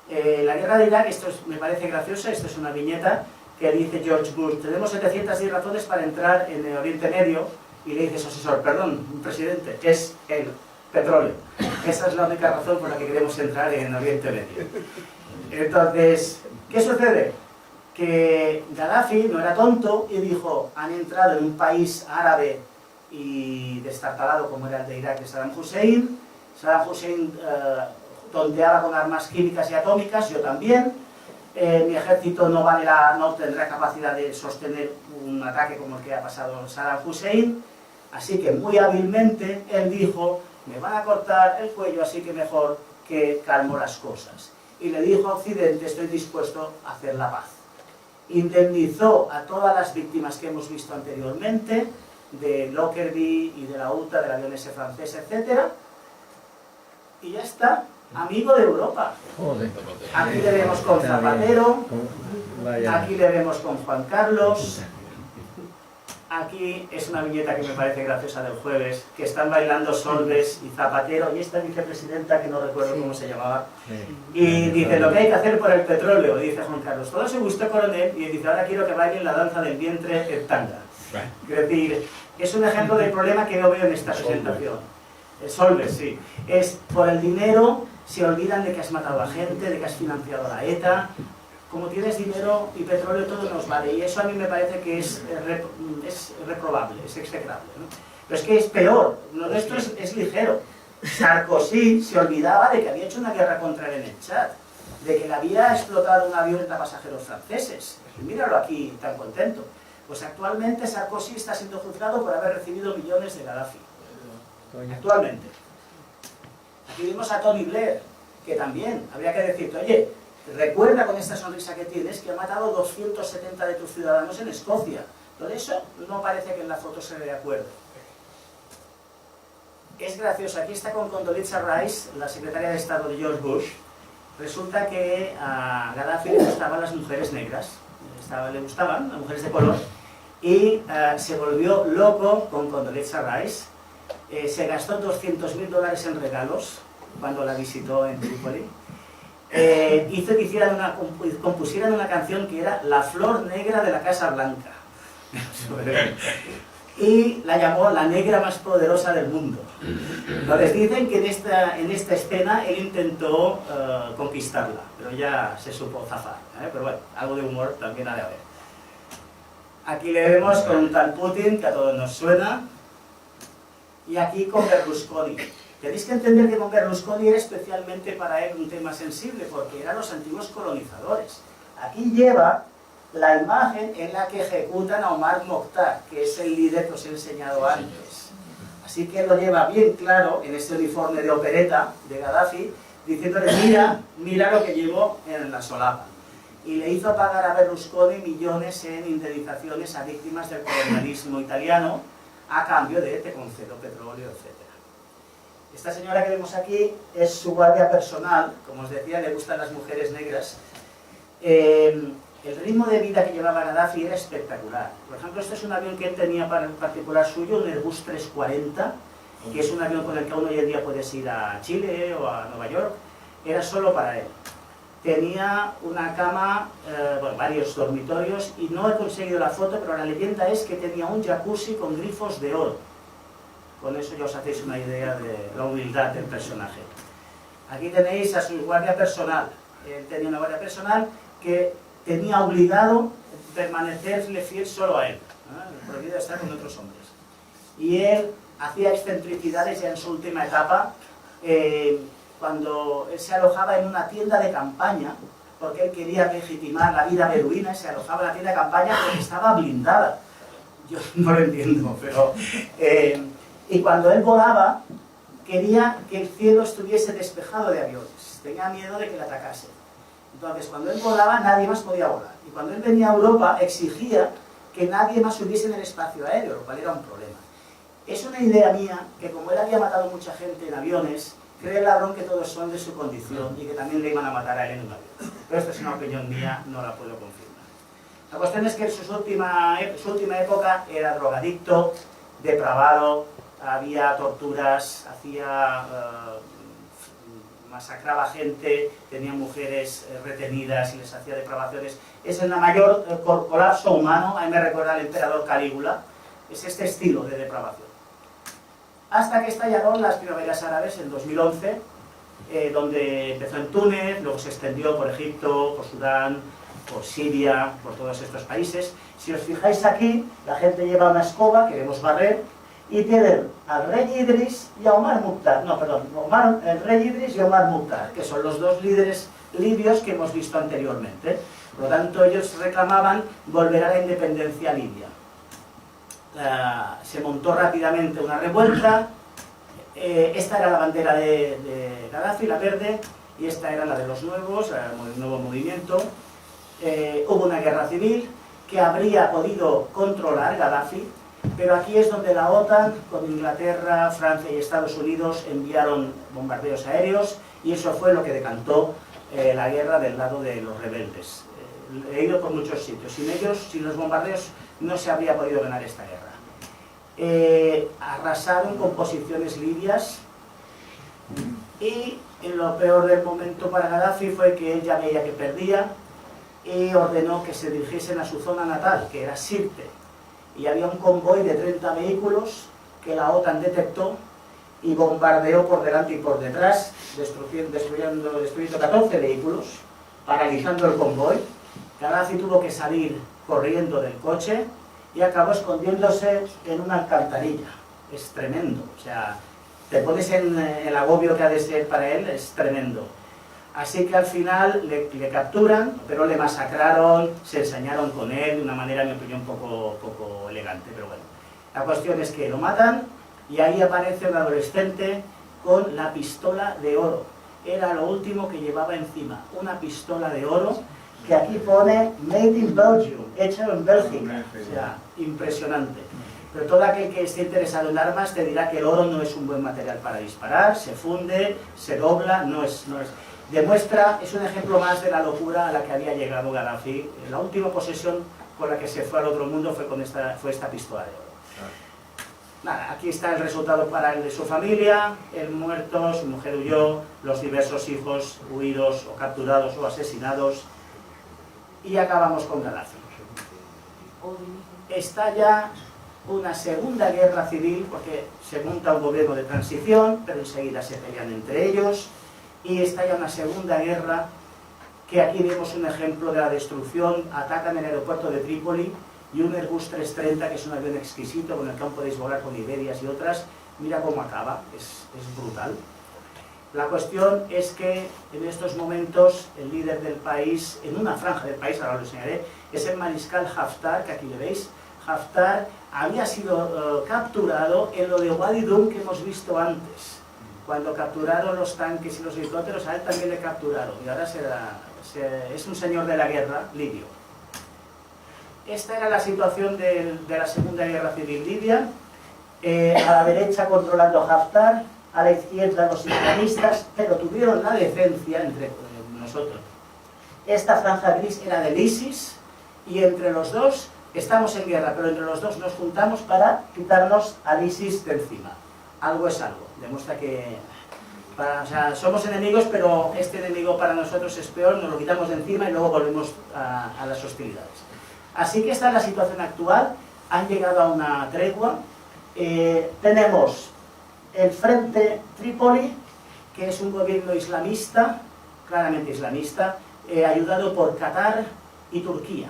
La guerra de Irak, me parece graciosa, esto es una viñeta que dice George Bush: tenemos 710 razones para entrar en el Oriente Medio, y le dice su asesor: perdón, presidente, es el petróleo. Esa es la única razón por la que queremos entrar en el Oriente Medio. Entonces, ¿qué sucede? Que Gaddafi no era tonto y dijo: han entrado en un país árabe y destartalado como era el de Irak de Saddam Hussein. Saddam Hussein tonteaba con armas químicas y atómicas, yo también. Mi ejército no tendrá capacidad de sostener un ataque como el que ha pasado Saddam Hussein. Así que muy hábilmente él dijo: me van a cortar el cuello, así que mejor que calmo las cosas. Y le dijo a Occidente: estoy dispuesto a hacer la paz. Indemnizó a todas las víctimas que hemos visto anteriormente, de Lockerbie y de la UTA, del avión ese francés, etc. Y ya está, amigo de Europa. Aquí le vemos con Zapatero, aquí le vemos con Juan Carlos. Aquí es una viñeta que me parece graciosa del jueves, que están bailando Solbes y Zapatero y esta vicepresidenta que no recuerdo cómo se llamaba, y dice: lo que hay que hacer por el petróleo, dice Juan Carlos. Todo se gustó, coronel, y dice: ahora quiero que bailen la danza del vientre en tanga. Es decir, es un ejemplo del problema que yo veo en esta presentación. Solbes, sí. Es por el dinero, se olvidan de que has matado a gente, de que has financiado a la ETA. Como tienes dinero y petróleo, todo nos vale, y eso a mí me parece que es reprobable, es execrable, ¿no? Pero es que es peor, lo nuestro es ligero. Sarkozy se olvidaba de que había hecho una guerra contra él en el Chad, de que le había explotado un avión de pasajeros franceses, y míralo aquí tan contento. Pues actualmente Sarkozy está siendo juzgado por haber recibido millones de Gaddafi. Actualmente. Aquí vimos a Tony Blair, que también habría que decirte: oye, recuerda con esta sonrisa que tienes que ha matado 270 de tus ciudadanos en Escocia. Por eso no parece que en la foto se le acuerde. Es gracioso, aquí está con Condoleezza Rice, la secretaria de Estado de George Bush. Resulta que a Gaddafi le gustaban las mujeres negras, le gustaban las mujeres de color, y se volvió loco con Condoleezza Rice. Se gastó $200.000 en regalos cuando la visitó en Trípoli. Hizo que compusieran una canción que era La Flor Negra de la Casa Blanca. Y la llamó la negra más poderosa del mundo. Entonces dicen que en esta escena él intentó conquistarla, pero ya se supo zafar, pero bueno, algo de humor también ha de haber. Aquí le vemos con un tal Putin, que a todos nos suena, y aquí con Berlusconi. Tenéis que entender que con Berlusconi era especialmente para él un tema sensible, porque eran los antiguos colonizadores. Aquí lleva la imagen en la que ejecutan a Omar Mokhtar, que es el líder que os he enseñado antes. Así que lo lleva bien claro en este uniforme de opereta de Gaddafi, diciéndole: mira lo que llevo en la solapa. y le hizo pagar a Berlusconi millones en indemnizaciones a víctimas del colonialismo italiano a cambio de te concedo petróleo, etc. Esta señora que vemos aquí es su guardia personal, como os decía, le gustan las mujeres negras. El ritmo de vida que llevaba Gaddafi era espectacular. Por ejemplo, este es un avión que él tenía para el particular suyo, un Airbus 340, que es un avión con el que aún hoy en día puedes ir a Chile o a Nueva York. Era solo para él. Tenía una cama, bueno, varios dormitorios, y no he conseguido la foto, pero la leyenda es que tenía un jacuzzi con grifos de oro. Con eso ya os hacéis una idea de la humildad del personaje. Aquí tenéis a su guardia personal. Él tenía una guardia personal que tenía obligado permanecerle fiel solo a él. Prohibido estar con otros hombres. Y él hacía excentricidades ya en su última etapa, cuando él se alojaba en una tienda de campaña, porque él quería legitimar la vida beduina, y se alojaba en la tienda de campaña porque estaba blindada. Yo no lo entiendo, pero... y cuando él volaba, quería que el cielo estuviese despejado de aviones. Tenía miedo de que le atacase. Entonces, cuando él volaba, nadie más podía volar. Y cuando él venía a Europa, exigía que nadie más subiese en el espacio aéreo, lo cual era un problema. Es una idea mía que, como él había matado mucha gente en aviones, cree el ladrón que todos son de su condición y que también le iban a matar a él en un avión. Pero esta es una opinión mía, no la puedo confirmar. La cuestión es que en su última época era drogadicto, depravado, había torturas, masacraba gente, tenía mujeres retenidas y les hacía depravaciones. Es el mayor colapso humano, a mí me recuerda al emperador Calígula, es este estilo de depravación. Hasta que estallaron las primaveras árabes en 2011, donde empezó en Túnez, luego se extendió por Egipto, por Sudán, por Siria, por todos estos países. Si os fijáis aquí, la gente lleva una escoba, queremos barrer, y tienen al rey Idris y a Omar Mukhtar, el rey Idris y Omar Mukhtar, que son los dos líderes libios que hemos visto anteriormente. Por lo tanto, ellos reclamaban volver a la independencia libia. Se montó rápidamente una revuelta. Esta era la bandera de Gaddafi, la verde, y esta era la de los nuevos, el nuevo movimiento. Hubo una guerra civil que habría podido controlar Gaddafi, pero aquí es donde la OTAN, con Inglaterra, Francia y Estados Unidos, enviaron bombardeos aéreos, y eso fue lo que decantó la guerra del lado de los rebeldes. He ido por muchos sitios. Sin ellos, sin los bombardeos, no se habría podido ganar esta guerra. Arrasaron con posiciones libias, y en lo peor del momento para Gaddafi fue que él ya veía que perdía, y ordenó que se dirigiesen a su zona natal, que era Sirte. Y había un convoy de 30 vehículos que la OTAN detectó y bombardeó por delante y por detrás, destruyendo 14 vehículos, paralizando el convoy. Gaddafi tuvo que salir corriendo del coche y acabó escondiéndose en una alcantarilla. Es tremendo, o sea, te pones en el agobio que ha de ser para él, es tremendo. Así que al final le capturan, pero le masacraron, se ensañaron con él de una manera, en mi opinión, poco elegante, pero bueno. La cuestión es que lo matan, y ahí aparece un adolescente con la pistola de oro. Era lo último que llevaba encima, una pistola de oro, que aquí pone Made in Belgium, hecho en Bélgica, o sea, impresionante. Pero todo aquel que esté interesado en armas te dirá que el oro no es un buen material para disparar, se funde, se dobla, no es. Demuestra, es un ejemplo más de la locura a la que había llegado Gaddafi. La última posesión con la que se fue al otro mundo fue esta pistola de oro. Nada, aquí está el resultado para el de su familia, el muerto, su mujer huyó, los diversos hijos huidos o capturados o asesinados, y acabamos con Gaddafi. Estalla una segunda guerra civil, porque se monta un gobierno de transición, pero enseguida se pelean entre ellos, y estalla una segunda guerra, que aquí vemos un ejemplo de la destrucción. Atacan el aeropuerto de Trípoli, y un Airbus 330, que es un avión exquisito, con el que aún podéis volar con Iberias y otras, mira cómo acaba, es brutal. La cuestión es que en estos momentos el líder del país, en una franja del país, ahora lo enseñaré, es el mariscal Haftar, que aquí le veis. Haftar había sido capturado en lo de Wadi Dum que hemos visto antes. Cuando capturaron los tanques y los helicópteros, a él también le capturaron. Y ahora es un señor de la guerra, libio. Esta era la situación de la Segunda Guerra Civil libia. A la derecha controlando Haftar, a la izquierda los islamistas, pero tuvieron la decencia entre nosotros. Esta franja gris era del ISIS y entre los dos estamos en guerra, pero entre los dos nos juntamos para quitarnos al ISIS de encima. Algo es algo, demuestra que o sea, somos enemigos, pero este enemigo para nosotros es peor, nos lo quitamos de encima y luego volvemos a las hostilidades. Así que esta es la situación actual, han llegado a una tregua. Tenemos el Frente Trípoli, que es un gobierno islamista, claramente islamista, ayudado por Qatar y Turquía.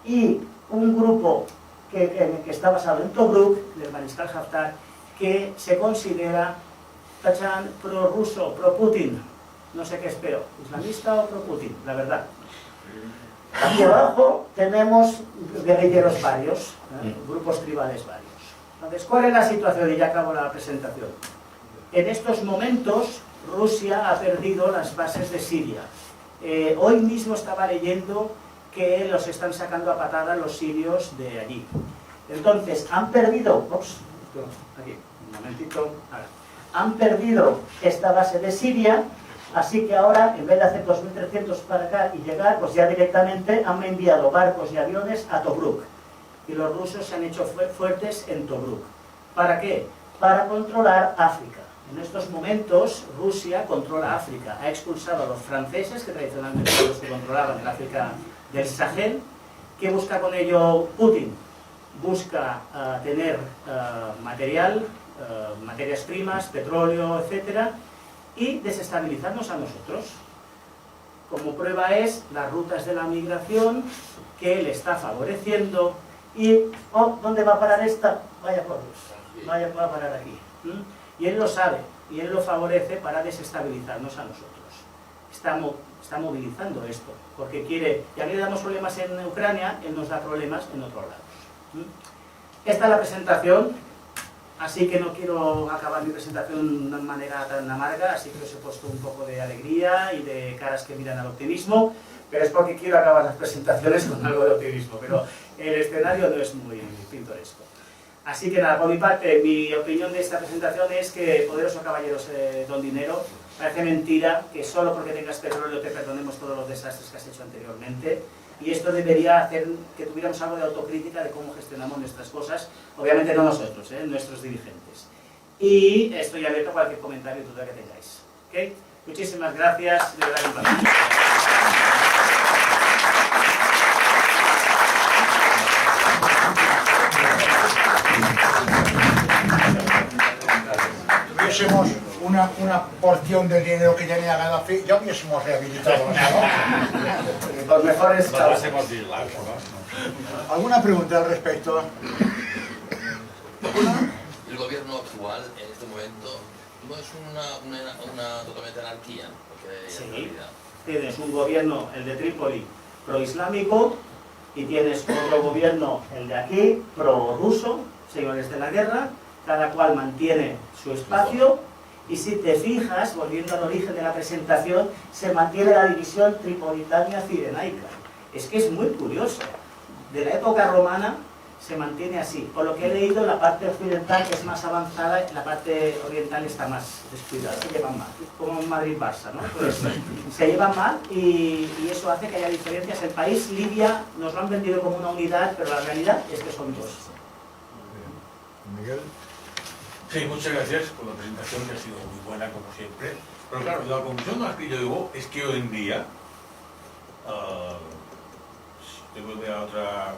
Y un grupo que está basado en Tobruk, del mariscal Haftar, que se considera pro-ruso, pro-Putin, no sé qué es peor, islamista o pro-Putin, la verdad. Aquí abajo tenemos guerrilleros varios, grupos tribales varios. Entonces, ¿cuál es la situación? Y ya acabo la presentación. En estos momentos, Rusia ha perdido las bases de Siria. Hoy mismo estaba leyendo que los están sacando a patadas los sirios de allí. Entonces, han perdido... aquí, un momentito. Han perdido esta base de Siria, así que ahora, en vez de hacer 2.300 para acá y llegar, pues ya directamente han enviado barcos y aviones a Tobruk. Y los rusos se han hecho fuertes en Tobruk. ¿Para qué? Para controlar África. En estos momentos, Rusia controla África. Ha expulsado a los franceses, que tradicionalmente son los que controlaban el África del Sahel. ¿Qué busca con ello Putin? Busca tener materias primas, petróleo, etc. y desestabilizarnos a nosotros. Como prueba es las rutas de la migración que él está favoreciendo. Y, ¿dónde va a parar esta? Vaya por Dios, va a parar aquí. Y él lo sabe, y él lo favorece para desestabilizarnos a nosotros. Está movilizando esto, porque quiere, ya que le damos problemas en Ucrania, él nos da problemas en otros lados. Esta es la presentación, así que no quiero acabar mi presentación de una manera tan amarga, así que os he puesto un poco de alegría y de caras que miran al optimismo, pero es porque quiero acabar las presentaciones con algo de optimismo, pero el escenario no es muy pintoresco. Así que nada, por mi parte, mi opinión de esta presentación es que, poderosos caballeros don dinero, parece mentira que solo porque tengas petróleo te perdonemos todos los desastres que has hecho anteriormente, y esto debería hacer que tuviéramos algo de autocrítica de cómo gestionamos nuestras cosas, obviamente no nosotros, nuestros dirigentes. Y estoy abierto a cualquier comentario y duda que tengáis. ¿Okay? Muchísimas gracias, de verdad que un placer. Tuviésemos una porción del dinero que tenía Gaddafi, ya hubiésemos rehabilitado, ¿no? Los mejores causas. ¿Alguna pregunta al respecto? El gobierno actual en este momento no es una totalmente anarquía, porque sí, tienes un gobierno, el de Trípoli, pro-islámico, y tienes otro gobierno, el de aquí, pro-ruso, señores de la guerra, cada cual mantiene su espacio, y si te fijas, volviendo al origen de la presentación, se mantiene la división tripolitania-cirenaica. Es que es muy curioso. De la época romana se mantiene así. Por lo que he leído, la parte occidental es más avanzada, la parte oriental está más descuidada, se llevan mal, como en Madrid-Barça, ¿no? Pues, se llevan mal y eso hace que haya diferencias. El país, Libia, nos lo han vendido como una unidad, pero la realidad es que son dos. Miguel. Sí, muchas gracias por la presentación, que ha sido muy buena, como siempre. Pero claro, la conclusión a la que yo digo es que hoy en día, si te vuelve a otra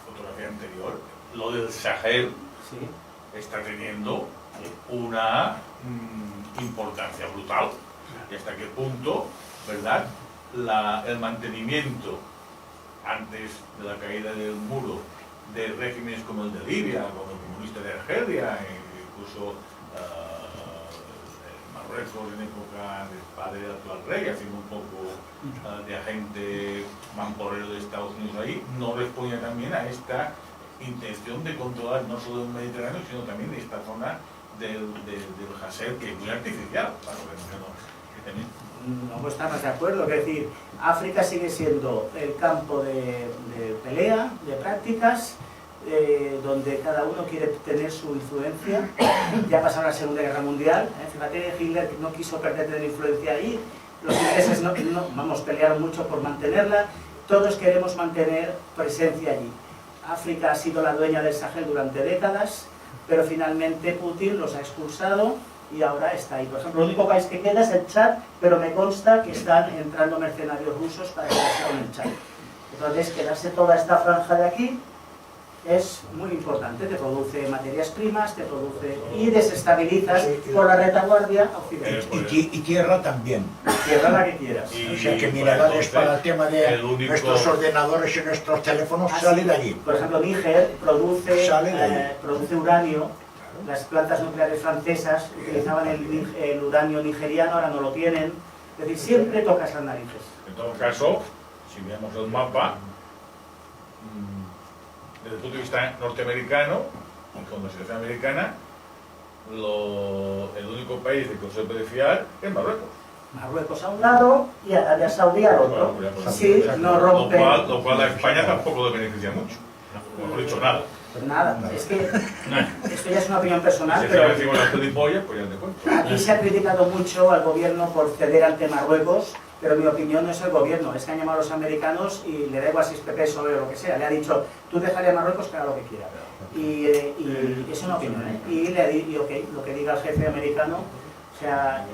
fotografía anterior, lo del Sahel Sí. está teniendo una importancia brutal. Y hasta qué punto, ¿verdad?, el mantenimiento antes de la caída del muro de regímenes como el de Libia, como el comunista de Argelia, incluso Marruecos en época del padre del actual rey, haciendo un poco de agente mamporero de Estados Unidos ahí, no respondía también a esta intención de controlar no solo el Mediterráneo, sino también esta zona del Hasel, que es muy artificial. Claro, que también. No estamos de acuerdo, es decir, África sigue siendo el campo de pelea, de prácticas, donde cada uno quiere tener su influencia. Ya pasó la Segunda Guerra Mundial, fíjate, Hitler no quiso tener influencia ahí, los ingleses pelearon mucho por mantenerla, todos queremos mantener presencia allí. África ha sido la dueña del Sahel durante décadas, pero finalmente Putin los ha expulsado y ahora está ahí. Por ejemplo, el único país que queda es el Chad, pero me consta que están entrando mercenarios rusos para quedarse con el Chad. Entonces, quedarse toda esta franja de aquí es muy importante, te produce materias primas, te produce y desestabilizas por la retaguardia occidental. Y tierra también. Tierra la que quieras. O sea que minerales para el tema de nuestros ordenadores y nuestros teléfonos salen de allí. Por ejemplo, Níger produce uranio. Las plantas nucleares francesas utilizaban el uranio nigeriano, ahora no lo tienen. Es decir, siempre tocas las narices. En todo caso, si vemos el mapa, desde el punto de vista norteamericano, y con la situación americana, el único país de que se puede fiar es Marruecos. Marruecos a un lado y Arabia Saudí al otro. Sí, no rompe. Lo cual a España tampoco le beneficia mucho. No hemos dicho nada. Pues nada, es que esto ya es una opinión personal, Si pero decimos las gilipollas, pues ya te cuento. aquí se ha criticado mucho al gobierno por ceder ante Marruecos, pero mi opinión no es el gobierno, es que han llamado a los americanos y le da igual si es PP, PSOE o lo que sea, le ha dicho, tú déjale a Marruecos que haga lo que quiera. Y es una opinión, ¿eh? Y okay, lo que diga el jefe americano, o sea,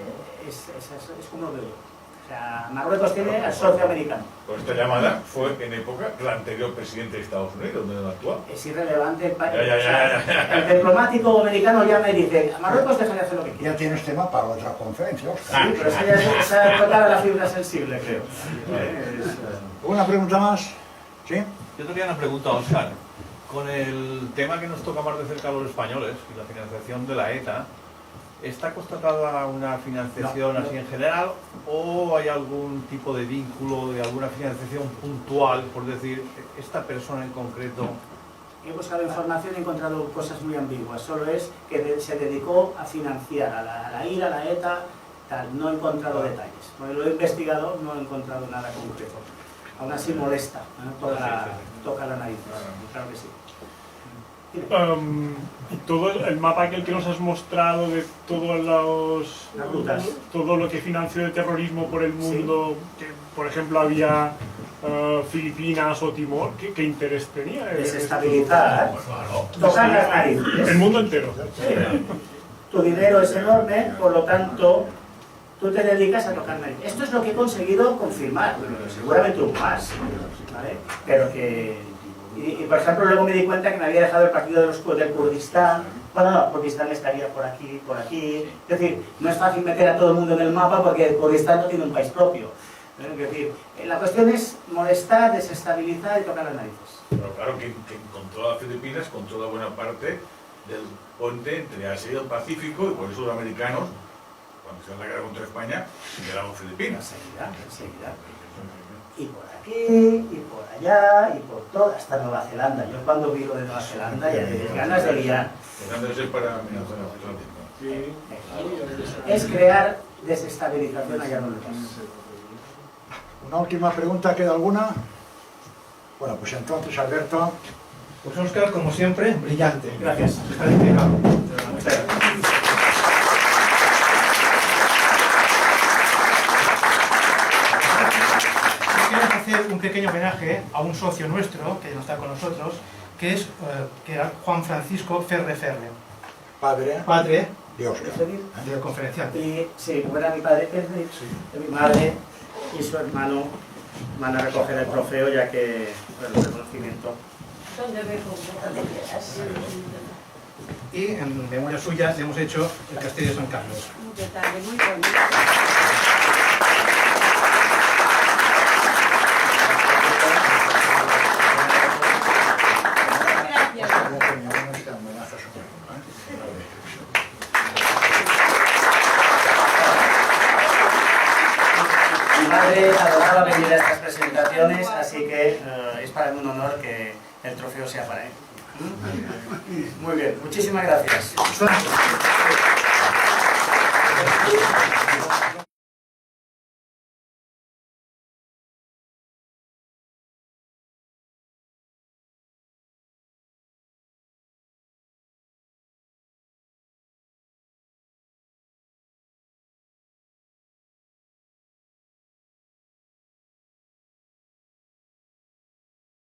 es como lo veo yo. O sea, Marruecos tiene al socio americano. Pues esta llamada fue en época del anterior presidente de Estados Unidos, no del actual. Es irrelevante. Ya. El diplomático americano llama y dice, a Marruecos déjale hacer lo que quiera. Ya tienes tema para otra conferencia, Oscar. Sí, pero esa toca la fibra sensible, creo. ¿Una pregunta más? ¿Sí? Yo tenía una pregunta, Oscar. Con el tema que nos toca más de cerca a los españoles y la financiación de la ETA, ¿está constatada una financiación así en general o hay algún tipo de vínculo de alguna financiación puntual, por decir, esta persona en concreto? He buscado información y he encontrado cosas muy ambiguas. Solo es que se dedicó a financiar a la IRA, a la ETA, tal. No he encontrado detalles. Porque lo he investigado, no he encontrado nada concreto. Aún así molesta, ¿no? Toca la nariz. Claro que sí. Todo el mapa aquel que nos has mostrado de todos Las rutas. todo lo que financió el terrorismo por el mundo, sí. Que por ejemplo había Filipinas o Timor, ¿qué interés tenía? Desestabilizar, tocar las narices. El mundo entero. Sí. Tu dinero es enorme, por lo tanto, tú te dedicas a tocar narices. Esto es lo que he conseguido confirmar, seguramente hubo más, ¿vale? Pero que... Y por ejemplo, luego me di cuenta que me había dejado el partido del Kurdistán. Bueno, no, Kurdistán estaría por aquí, por aquí. Es decir, no es fácil meter a todo el mundo en el mapa porque el Kurdistán no tiene un país propio. Es decir, la cuestión es molestar, desestabilizar y tocar las narices. Pero claro, que controla Filipinas, controla buena parte del puente entre Asia y el Pacífico, y por eso los americanos, cuando hicieron la guerra contra España, se quedaron Filipinas. Enseguida. Y por aquí, y por allá, y por todo, hasta Nueva Zelanda. Yo cuando vi lo de Nueva Zelanda ya tenía ganas de liar. Es crear desestabilización allá donde vas. Una última pregunta, ¿queda alguna? Bueno, pues entonces, Alberto. Pues Oscar, como siempre, brillante. Gracias. Está explicado. Muchas gracias. Hacer un pequeño homenaje a un socio nuestro que no está con nosotros, que es Juan Francisco Ferre. Padre Dios. del conferenciante. Y sí, como era mi padre, mi madre y su hermano van a recoger el trofeo ya que el reconocimiento. Y en memoria suya le hemos hecho el Castillo de San Carlos. Un detalle muy bonito. Mi madre adoraba venir a estas presentaciones, así que es para mí un honor que el trofeo sea para él. Muy bien, muchísimas gracias.